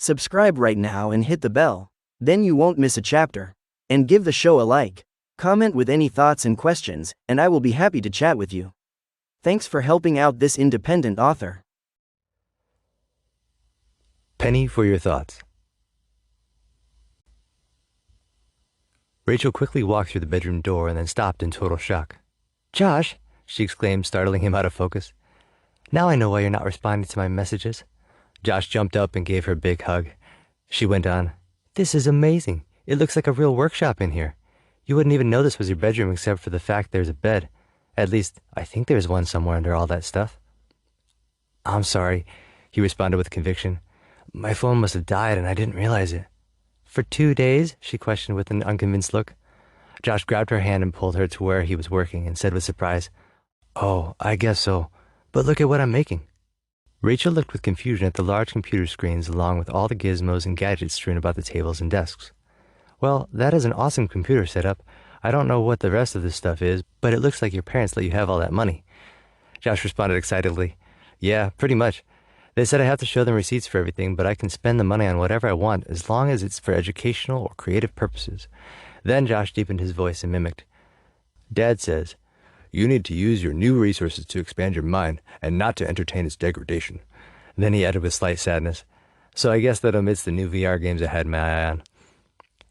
Subscribe right now and hit the bell. Then you won't miss a chapter. And give the show a like. Comment with any thoughts and questions, and I will be happy to chat with you. Thanks for helping out this independent author. Penny for your thoughts. Rachel quickly walked through the bedroom door and then stopped in total shock. "Josh," she exclaimed, startling him out of focus. "Now I know why you're not responding to my messages." Josh jumped up and gave her a big hug. She went on, "This is amazing. It looks like a real workshop in here. You wouldn't even know this was your bedroom except for the fact there's a bed. At least, I think there's one somewhere under all that stuff." "I'm sorry," he responded with conviction. "My phone must have died and I didn't realize it." "For 2 days?" she questioned with an unconvinced look. Josh grabbed her hand and pulled her to where he was working and said with surprise, "Oh, I guess so. But look at what I'm making." Rachel looked with confusion at the large computer screens along with all the gizmos and gadgets strewn about the tables and desks. "Well, that is an awesome computer setup. I don't know what the rest of this stuff is, but it looks like your parents let you have all that money." Josh responded excitedly, "Yeah, pretty much. They said I have to show them receipts for everything, but I can spend the money on whatever I want as long as it's for educational or creative purposes." Then Josh deepened his voice and mimicked, "Dad says, you need to use your new resources to expand your mind and not to entertain its degradation." Then he added with slight sadness, "So I guess that omits the new VR games I had my eye on."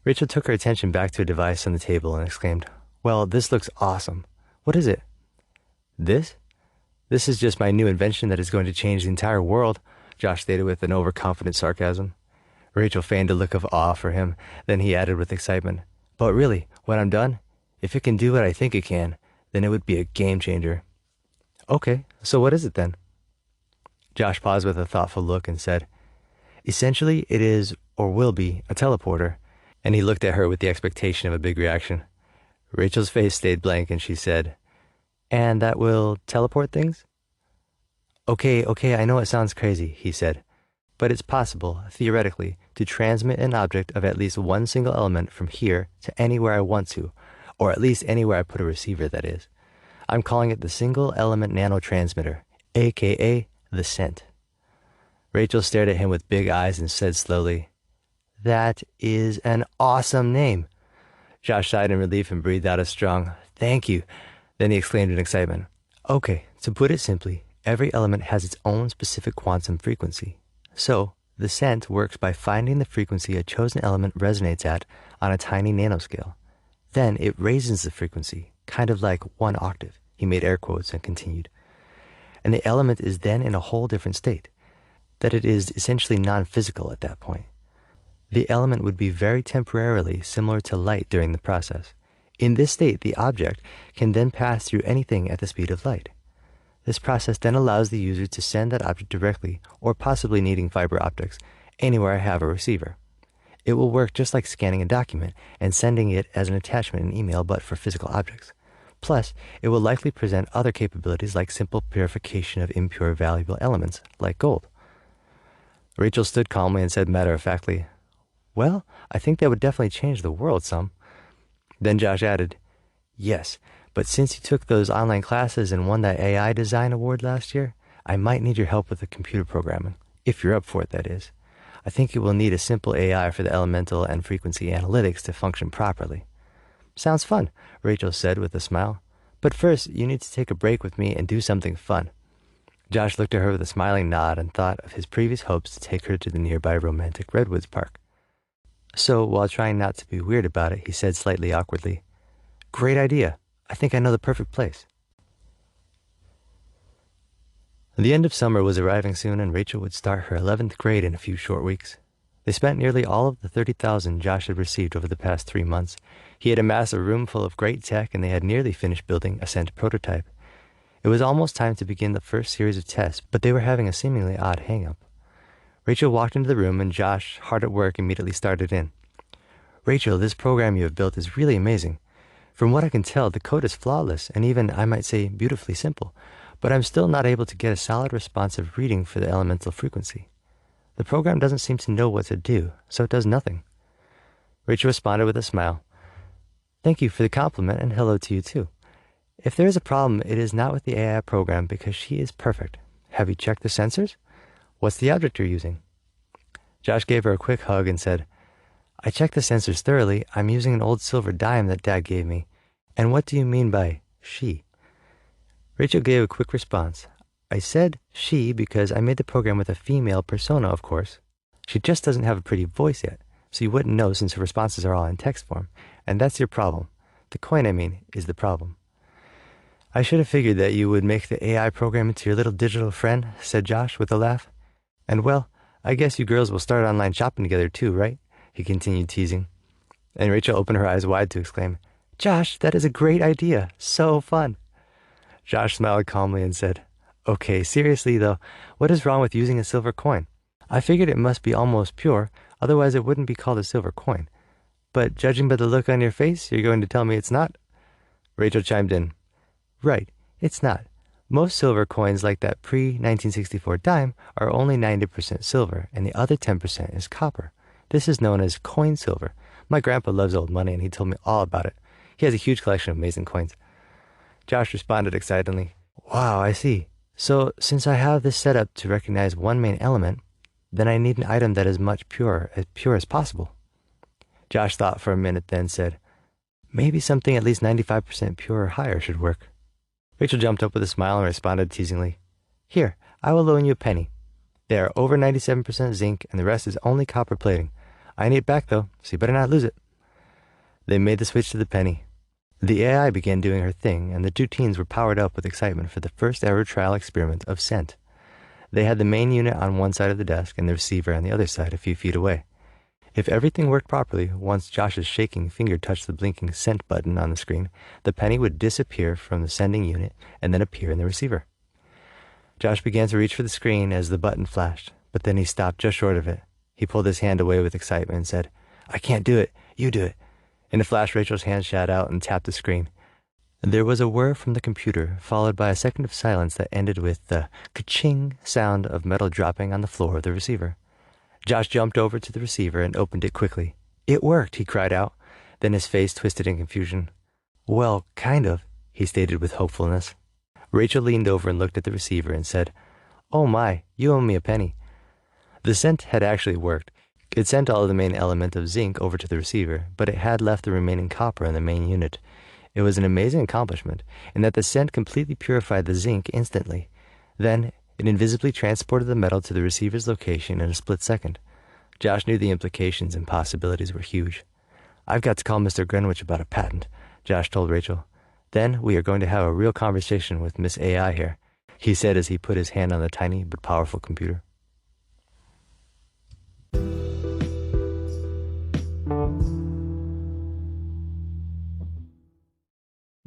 Rachel took her attention back to a device on the table and exclaimed, "Well, this looks awesome. What is it?" "This? This is just my new invention that is going to change the entire world," Josh stated with an overconfident sarcasm. Rachel feigned a look of awe for him. Then he added with excitement, "But really, when I'm done, if it can do what I think it can, then it would be a game changer." "Okay, so what is it then?" Josh paused with a thoughtful look and said, "Essentially, it is, or will be, a teleporter." And he looked at her with the expectation of a big reaction. Rachel's face stayed blank and she said, "And that will teleport things?" Okay, I know it sounds crazy," he said, "but it's possible, theoretically, to transmit an object of at least one single element from here to anywhere I want to, or at least anywhere I put a receiver, that is. I'm calling it the single element nanotransmitter, aka the scent." Rachel stared at him with big eyes and said slowly, "That is an awesome name." Josh sighed in relief and breathed out a strong, "Thank you." Then he exclaimed in excitement, "Okay, to put it simply, every element has its own specific quantum frequency. So, the scent works by finding the frequency a chosen element resonates at on a tiny nanoscale. Then it raises the frequency, kind of like 1 octave. He made air quotes and continued. And the element is then in a whole different state, that it is essentially non-physical at that point. The element would be very temporarily similar to light during the process. In this state, the object can then pass through anything at the speed of light. This process then allows the user to send that object directly, or possibly needing fiber optics, anywhere I have a receiver. It will work just like scanning a document and sending it as an attachment in email, but for physical objects. Plus, it will likely present other capabilities like simple purification of impure valuable elements, like gold. Rachel stood calmly and said matter-of-factly, "Well, I think that would definitely change the world some." Then Josh added, "Yes, but since you took those online classes and won that AI design award last year, I might need your help with the computer programming, if you're up for it, that is. I think it will need a simple AI for the elemental and frequency analytics to function properly." "Sounds fun," Rachel said with a smile. "But first, you need to take a break with me and do something fun." Josh looked at her with a smiling nod and thought of his previous hopes to take her to the nearby romantic Redwoods Park. So, while trying not to be weird about it, he said slightly awkwardly, "Great idea. I think I know the perfect place." The end of summer was arriving soon, and Rachel would start her 11th grade in a few short weeks. They spent nearly all of the $30,000 Josh had received over the past 3 months. He had amassed a room full of great tech, and they had nearly finished building a scent prototype. It was almost time to begin the first series of tests, but they were having a seemingly odd hang-up. Rachel walked into the room, and Josh, hard at work, immediately started in. "Rachel, this program you have built is really amazing. From what I can tell, the code is flawless, and even, I might say, beautifully simple, but I'm still not able to get a solid responsive reading for the elemental frequency. The program doesn't seem to know what to do, so it does nothing." Rachel responded with a smile. "Thank you for the compliment, and hello to you too. If there is a problem, it is not with the AI program because she is perfect. Have you checked the sensors? What's the object you're using?" Josh gave her a quick hug and said, I checked the sensors thoroughly. I'm using an old silver dime that Dad gave me. And what do you mean by she? Rachel gave a quick response. I said she because I made the program with a female persona, of course. She just doesn't have a pretty voice yet, so you wouldn't know since her responses are all in text form. And that's your problem. The coin, I mean, is the problem. I should have figured that you would make the AI program into your little digital friend, said Josh with a laugh. And well, I guess you girls will start online shopping together too, right? He continued teasing. And Rachel opened her eyes wide to exclaim, Josh, that is a great idea. So fun. Josh smiled calmly and said, Okay, seriously though, what is wrong with using a silver coin? I figured it must be almost pure, otherwise it wouldn't be called a silver coin. But judging by the look on your face, you're going to tell me it's not? Rachel chimed in. Right, it's not. Most silver coins like that pre-1964 dime are only 90% silver, and the other 10% is copper. This is known as coin silver. My grandpa loves old money, and he told me all about it. He has a huge collection of amazing coins. Josh responded excitedly. Wow, I see. So, since I have this set up to recognize one main element, then I need an item that is much pure as possible. Josh thought for a minute, then said, Maybe something at least 95% pure or higher should work. Rachel jumped up with a smile and responded teasingly, Here, I will loan you a penny. They are over 97% zinc, and the rest is only copper plating. I need it back, though, so you better not lose it. They made the switch to the penny. The AI began doing her thing, and the two teens were powered up with excitement for the first ever trial experiment of scent. They had the main unit on one side of the desk and the receiver on the other side a few feet away. If everything worked properly, once Josh's shaking finger touched the blinking sent button on the screen, the penny would disappear from the sending unit and then appear in the receiver. Josh began to reach for the screen as the button flashed, but then he stopped just short of it. He pulled his hand away with excitement and said, I can't do it. You do it. In a flash, Rachel's hand shot out and tapped the screen. There was a whir from the computer, followed by a second of silence that ended with the ka-ching sound of metal dropping on the floor of the receiver. Josh jumped over to the receiver and opened it quickly. It worked, he cried out. Then his face twisted in confusion. Well, kind of, he stated with hopefulness. Rachel leaned over and looked at the receiver and said, Oh my, you owe me a penny. The scent had actually worked. It sent all of the main element of zinc over to the receiver, but it had left the remaining copper in the main unit. It was an amazing accomplishment, in that the scent completely purified the zinc instantly. Then, it invisibly transported the metal to the receiver's location in a split second. Josh knew the implications and possibilities were huge. I've got to call Mr. Greenwich about a patent, Josh told Rachel. Then we are going to have a real conversation with Miss AI here, he said as he put his hand on the tiny but powerful computer.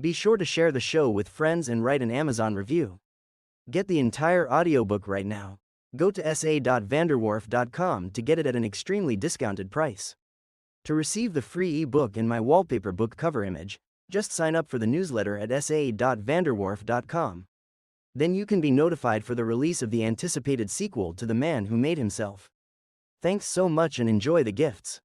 Be sure to share the show with friends and write an Amazon review. Get the entire audiobook right now. Go to sa.vanderwarf.com to get it at an extremely discounted price. To receive the free ebook and my wallpaper book cover image, just sign up for the newsletter at sa.vanderwarf.com. Then you can be notified for the release of the anticipated sequel to The Man Who Made Himself. Thanks so much and enjoy the gifts.